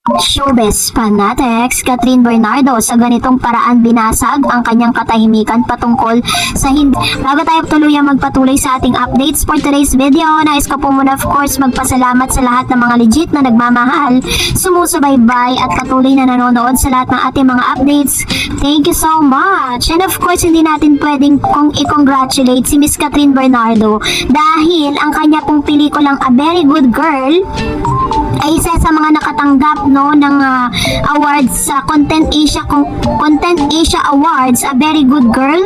Showbiz fanatics, Catherine Bernardo sa ganitong paraan binasag ang kanyang katahimikan patungkol sa hindi. Bago tayo tuluyang magpatuloy sa ating updates for today's video, nais ko po muna of course magpasalamat sa lahat ng mga legit na nagmamahal, sumusubaybay at patuloy na nanonood sa lahat ng ating mga updates. Thank you so much! And of course, hindi natin pwedeng i-congratulate si Miss Catherine Bernardo dahil ang kanya pong pelikulang A Very Good Girl ay isa sa mga nakatanggap ng awards sa Content Asia Awards. A Very Good Girl,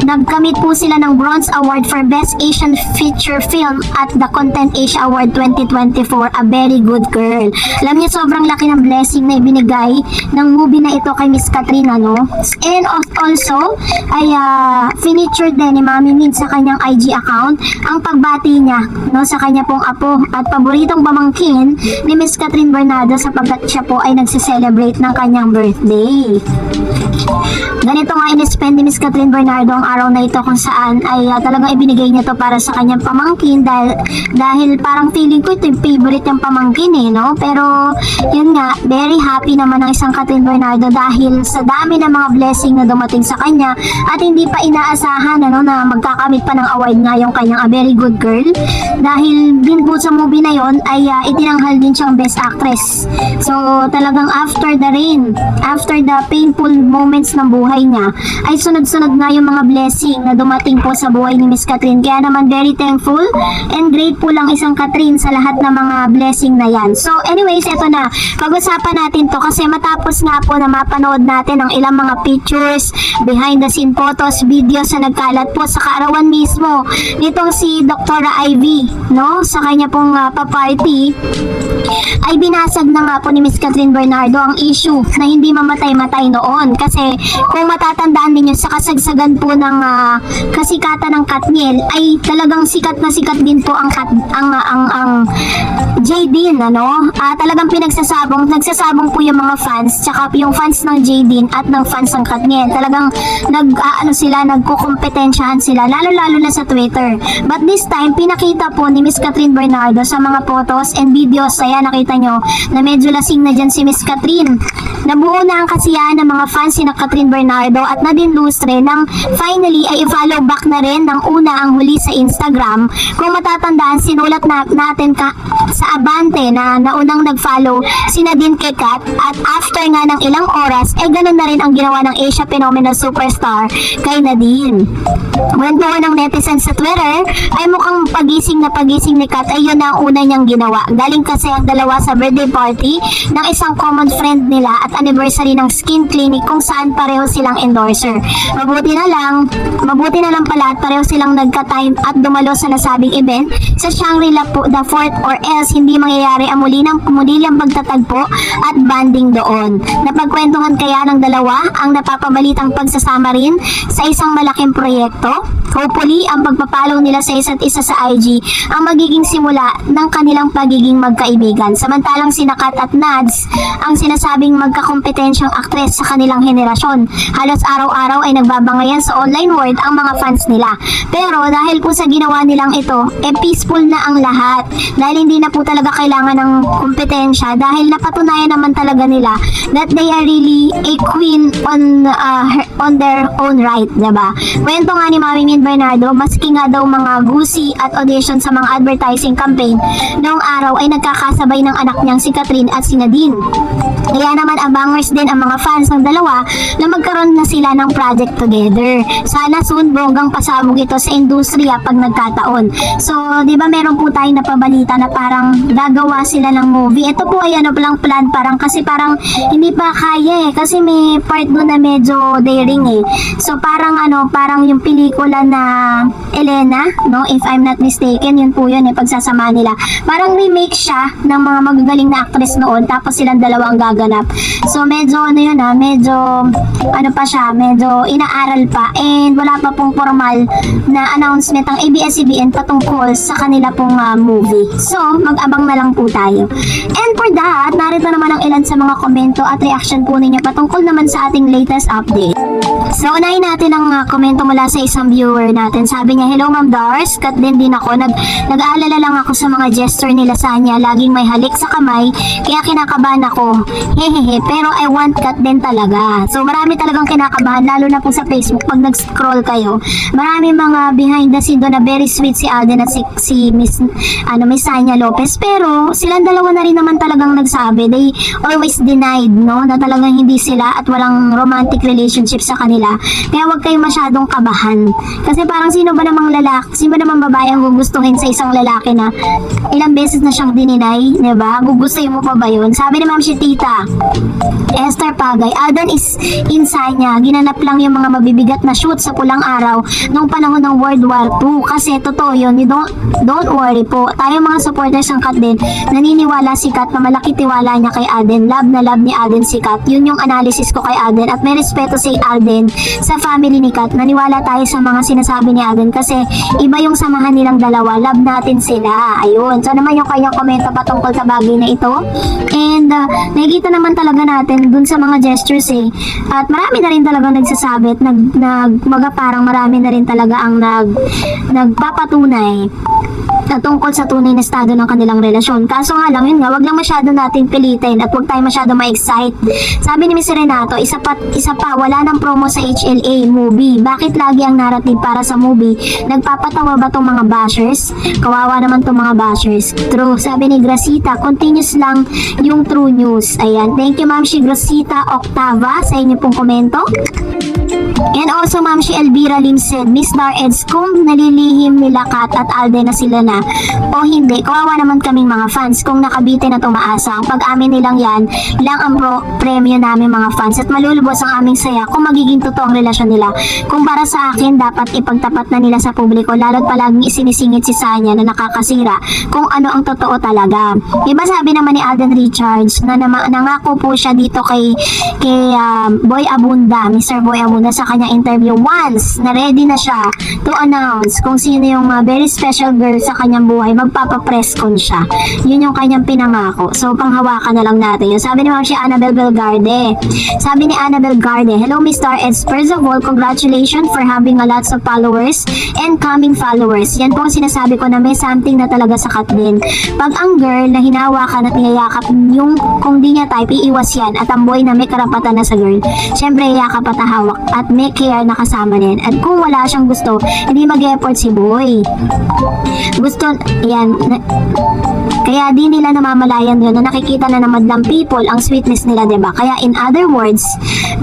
nagkamit po sila ng Bronze Award for Best Asian Feature Film at the Content Asia Award 2024. A Very Good Girl, alam niyo sobrang laki ng blessing na ibinigay ng movie na ito kay Miss Catherine, and also ay featured din ni Mami Min sa kanyang IG account ang pagbati niya sa kanya pong apo at paboritong pamangkin ni Miss Catherine Bernardo sapagkat siya po ay nagse-celebrate ng kanyang birthday. Ganito nga in-spend ni Miss Catherine Bernardo ang araw na ito kung saan ay talagang ibinigay niya to para sa kanyang pamangkin dahil parang feeling ko ito yung favorite yung pamangkin pero yun nga, very happy naman ang isang Catherine Bernardo dahil sa dami ng mga blessing na dumating sa kanya at hindi pa inaasahan na magkakamit pa ng award nga yung kanyang A Very Good Girl dahil din po sa movie na yon ay itinanghal din siyang Best Actress. So talagang after the painful moments ng buhay niya ay sunod-sunod nga yung mga blessing na dumating po sa buhay ni Miss Catherine. Kaya naman very thankful and grateful lang isang Catherine sa lahat ng mga blessing na yan. So anyways, eto na, pag-usapan natin to kasi matapos nga po na mapanood natin ang ilang mga pictures, behind the scene photos, videos na nagkalat po sa kaarawan mismo nitong si Dr. Ivy sa kanya pong pa-party, ay binasag na nga po ni Miss Catherine Bernardo ang issue na hindi mamatay-matay noon. Kasi kung matatandaan ninyo sa kasagsagan po ng kasikatan ng Katniel ay talagang sikat na sikat din po ang Jaydeen, talagang nagsasabong po yung mga fans, tsaka yung fans ng Jaydeen at ng fans ng Katniel. Talagang nagkukumpetensyahan sila, lalo-lalo na sa Twitter. But this time, pinakita po ni Miss Catherine Bernardo sa mga photos and videos, nakita nyo na medyo lasing na dyan si Miss Catherine. Nabuo na ang kasiyahan ng mga fans ni Catherine Bernardo at nadinlustre nang finally ay i-follow back na rin ng una ang huli sa Instagram. Kung matatandaan, sinulat natin sa Abante na naunang nag-follow si Nadine kay Kat at after nga ng ilang oras ay ganun na rin ang ginawa ng Asia Phenomenal Superstar kay Nadine. Kwentuhan ng netizens sa Twitter ay mukhang pagising ni Kat ay yun na ang una niyang ginawa. Galing kasi ang dalawa sa birthday party ng isang common friend nila at anniversary ng skin clinic kung saan pareho silang endorser. Mabuti na lang pala at pareho silang nagka-time at dumalo sa nasabing event sa Shangri-La po, the fourth, or else hindi mangyayari ang mulilang pagtatagpo at banding doon. Napagkwentuhan kaya ng dalawa ang napapabalitang pagsasama rin sa isang malaking proyekto? Hopefully, ang pagpapalaw nila sa isa't isa sa IG ang magiging simula ng kanilang pagiging magkaibigan. Samantalang sina Kat at Nads ang sinasabing magkakompetensyang aktres sa kanilang henerasyon. Halos araw-araw ay nagbabangayan sa online world ang mga fans nila. Pero dahil po sa ginawa nilang ito, peaceful na ang lahat. Dahil hindi na po talaga kailangan ng kompetensya dahil napatunayan naman talaga nila that they are really a queen on their own right, diba? Kwento nga ni Mami Min Bernardo, maski nga daw mga gusi at audition sa mga advertising campaign noong araw ay nagkakasabay ng anak niyang si Catherine at si Nadine. Kaya naman abangers din ang mga fans ng dalawa na magkaroon na sila ng project together. Sana soon bonggang pasabog ito sa industriya pag nagkataon. So, di ba meron po tayong napabalita na parang gagawa sila ng movie. Ito po ay palang plan kasi parang hindi pa kaya kasi may part doon na medyo daring So, parang yung pelikula na Elena, if I'm not mistaken, yun po yun pagsasama nila. Parang remake siya ng mga magagaling na actress noon tapos silang dalawang gaganap. So medyo medyo inaaral pa and wala pa pong formal na announcement ang ABS-CBN patungkol sa kanila pong movie. So mag-abang na lang po tayo. And for that, narito naman ang ilan sa mga komento at reaction po ninyo patungkol naman sa ating latest update. So unahin natin ang komento mula sa isang viewer viewer natin. Sabi niya, hello Ma'am Dars, cut din ako. Nag-aalala lang ako sa mga gesture ni Lasagna. Laging may halik sa kamay, kaya kinakabahan ako. Hehehe, pero I want cut din talaga. So marami talagang kinakabahan, lalo na po sa Facebook. Pag nag-scroll kayo, marami mga behind the scene doon na very sweet si Alden at si Miss Sanya Lopez. Pero silang dalawa na rin naman talagang nagsabi. They always denied, no, na talagang hindi sila at walang romantic relationship sa kanila. Kaya wag kayong masyadong kabahan. Kasi parang sino ba namang babae ang gugustuhin sa isang lalaki na ilang beses na siyang dininay, diba? Gugustuhin mo pa ba yun? Sabi ni Ma'am Tita Esther Pagay, Alden is insanya. Ginanap lang yung mga mabibigat na shoot sa pulang araw nung panahon ng World War II. Kasi totoo yun, you don't worry po. Tayo mga supporters ng Kat din, naniniwala si Kat na malaki tiwala niya kay Alden. Love na love ni Alden si Kat. Yun yung analysis ko kay Alden. At may respeto si Alden sa family ni Kat. Naniwala tayo sa mga sinasabi ni Alden kasi iba yung samahan nilang dalawa. Love natin sila. Ayun. So naman yung kanyang komento patungkol sa bagay na ito. And nakikita naman talaga natin dun sa mga gestures At marami na rin talaga nagsasabi at parang marami na rin talaga ang nagpapatunay na tungkol sa tunay na estado ng kanilang relasyon. Kaso nga lang, yun nga, wag lang masyado natin pilitin at wag tayo masyado ma-excite. Sabi ni Mr. Renato, isa pa, wala nang promo sa HLA movie. Bakit lagi ang narrative para sa movie? Nagpapatawa ba tong mga bashers? Kawawa naman tong mga bashers. True. Sabi ni Gracita, continuous lang yung true news. Ayan. Thank you, Ma'am Gracita Octava sa inyo pong komento. And also, Ma'am Elvira Lim said, Miss Dar Eds, kung nalilihim nila Kat at Alden na sila na o hindi, kawawa naman kaming mga fans kung nakabitin at umaasa. Ang pag-amin nilang yan lang ang premyo namin mga fans at malulubos ang aming saya kung magiging totoo ang relasyon nila. Kung para sa akin, dapat ipagtapat na nila sa publiko, lalo't palaging isinisingit si Sanya na nakakasira kung ano ang totoo talaga. Iba sabi naman ni Alden Richards na nangako po siya dito kay Boy Abunda, Mr. Boy Abunda sa kanyang interview once na ready na siya to announce kung sino yung very special girl sa kanyang buhay, magpapapress con siya. Yun yung kanyang pinangako. So, panghawakan na lang natin yun. Sabi ni Ma'am Annabel Belgarde. Sabi ni Annabel Garde, hello Mr. Eds. First of all, congratulations for having a lots of followers and coming followers. Yan po ang sinasabi ko na may something na talaga sa Kat din. Pag ang girl na hinawakan at niyayakap yung kung di niya type, iiwas yan. At ang boy na may karapatan na sa girl, syempre yakap at hawak at may care na kasama din. At kung wala siyang gusto, hindi mag-effort si boy. Gusto, yan, kaya di nila namamalayan yun na nakikita na madlang people ang sweetness nila, diba? Kaya in other words,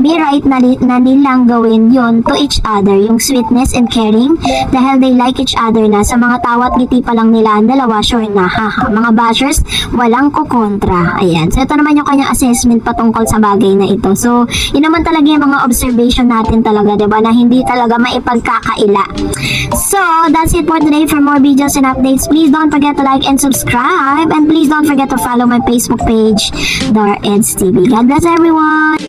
be right na nilang gawin yun to each other, yung sweetness and caring, dahil they like each other na. Sa mga tawat ngiti pa lang nila ang dalawa, sure na, haha. Mga bashers, walang kukontra. Ayan. So ito naman yung kanyang assessment patungkol sa bagay na ito. So, yun naman talaga yung mga observation natin talaga, diba? Na hindi talaga maipagkakaila. So, that's it for today. For more videos and updates, please don't forget to like and subscribe. And please don't forget to follow my Facebook page, Dar Eds TV. God bless everyone!